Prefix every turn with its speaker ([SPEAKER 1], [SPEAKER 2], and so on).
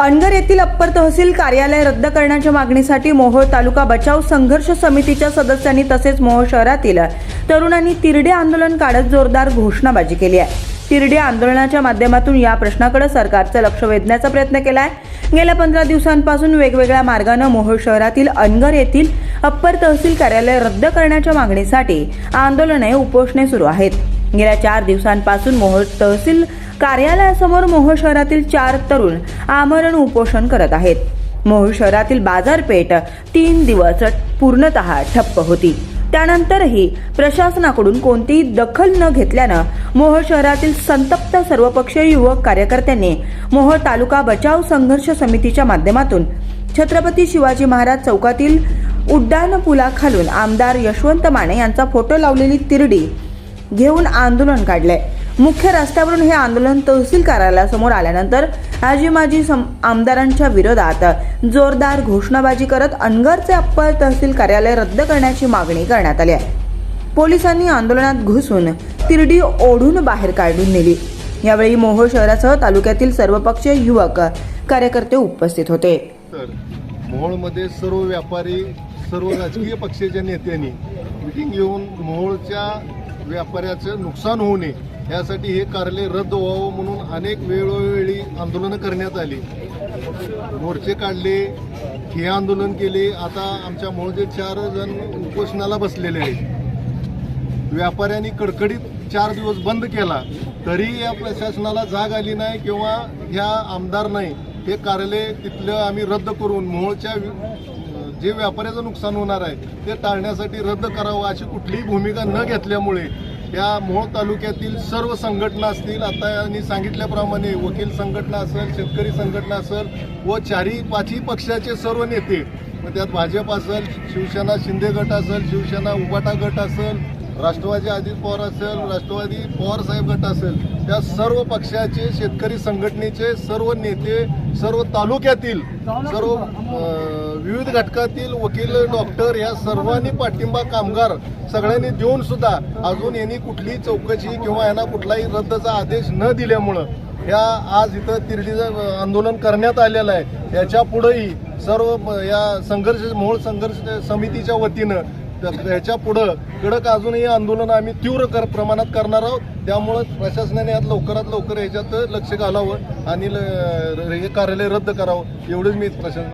[SPEAKER 1] अनगर येथील अप्पर तहसील कार्यालय रद्द करण्याच्या मागणीसाठी मोहोळ तालुका बचाव संघर्ष समितीच्या सदस्यांनी तसेच मोहोळ शहरातील तरुणांनी तिरडे आंदोलन काढत जोरदार घोषणाबाजी केली आहे। तिरडे आंदोलनाच्या माध्यमातून या प्रश्नाकडे सरकारचं लक्ष वेधण्याचा प्रयत्न केला आहे। गेल्या 15 दिवसांपासून वेगवेगळ्या मार्गाने मोहोळ शहरातील अनगर येथील अप्पर तहसील कार्यालय रद्द करण्याच्या मागणीसाठी आंदोलने उपोषणे सुरू आहेत। गेल्या 4 दिवसांपासून मोहोळ तहसील कार्यालयासमोर मोहोळ शहरातील 4 तरुण आमरण उपोषण करत आहेत। मोहोळ शहरातील बाजारपेठ 3 दिवस पूर्णतः ठप्प होती। त्यानंतरही प्रशासनाकडून कोणतीही दखल न घेतल्यानं मोहोळ शहरातील संतप्त सर्वपक्षीय युवक कार्यकर्त्यांनी मोहोळ तालुका बचाव संघर्ष समितीच्या माध्यमातून छत्रपती शिवाजी महाराज चौकातील उड्डाण पुलाखालून आमदार यशवंत माने यांचा फोटो लावलेली तिरडी घेऊन आंदोलन काढले। मुख्य रस्त्यावरून हे आंदोलन तहसील कार्यालयासमोर आल्यानंतर आजी माजी आमदारांच्या विरोधात जोरदार घोषणाबाजी करत अनगरचे अप्पर तहसील कार्यालय रद्द करण्याची मागणी करण्यात आली आहे। पोलिसांनी आंदोलनात घुसून तिरडी ओढून बाहेर काढून नेली। यावेळी मोहोळ शहरासह तालुक्यातील सर्वपक्षीय युवक कार्यकर्ते उपस्थित होते।
[SPEAKER 2] मोहोळमध्ये सर्व व्यापारी सर्व राजकीय पक्षाच्या नेत्यांनी मीटिंग घेऊन मोहोळच्या व्यापाऱ्याचं नुकसान होऊ नये यासाठी हे कार्यालय रद्द व्हावं म्हणून अनेक वेळोवेळी आंदोलनं करण्यात आली। मोर्चे काढले, हे आंदोलन केले। आता आमच्या मोहोळचे 4 जण उपोषणाला बसलेले आहेत। व्यापाऱ्यांनी कडकडीत 4 दिवस बंद केला तरी या प्रशासनाला जाग आली नाही किंवा ह्या आमदार नाही हे कार्यालय तिथलं आम्ही रद्द करून मोहोळच्या जे व्यापाऱ्याचं नुकसान होणार आहे ते टाळण्यासाठी रद्द करावं अशी कुठलीही भूमिका न घेतल्यामुळे या मोहोळ तालुक्यातील सर्व संघटना असतील, आता यांनी सांगितल्याप्रमाणे वकील संघटना असेल, शेतकरी संघटना असेल व 4-5 पक्षाचे सर्व नेते, मग त्यात भाजप असेल, शिवसेना शिंदे गट असेल, शिवसेना उबाटा गट असेल, राष्ट्रवादी अजित पवार असेल, राष्ट्रवादी पवार साहेब गट असेल, त्या सर्व पक्षाचे, शेतकरी संघटनेचे सर्व नेते, सर्व तालुक्यातील सर्व विविध घटकातील वकील, डॉक्टर या सर्वांनी पाठिंबा, कामगार सगळ्यांनी देऊन सुद्धा अजून यांनी कुठलीही चौकशी किंवा यांना कुठलाही रद्दचा आदेश न दिल्यामुळं या आज इथं तिरडीचं आंदोलन करण्यात आलेलं आहे। याच्या पुढेही सर्व या मोहोळ संघर्ष समितीच्या वतीनं याच्या पुढं कडक अजूनही आंदोलन आम्ही तीव्र प्रमाणात करणार आहोत। त्यामुळं प्रशासनाने यात लवकरात लवकर याच्यात लक्ष घालावं आणि हे कार्यालय रद्द करावं एवढंच मी प्रशासन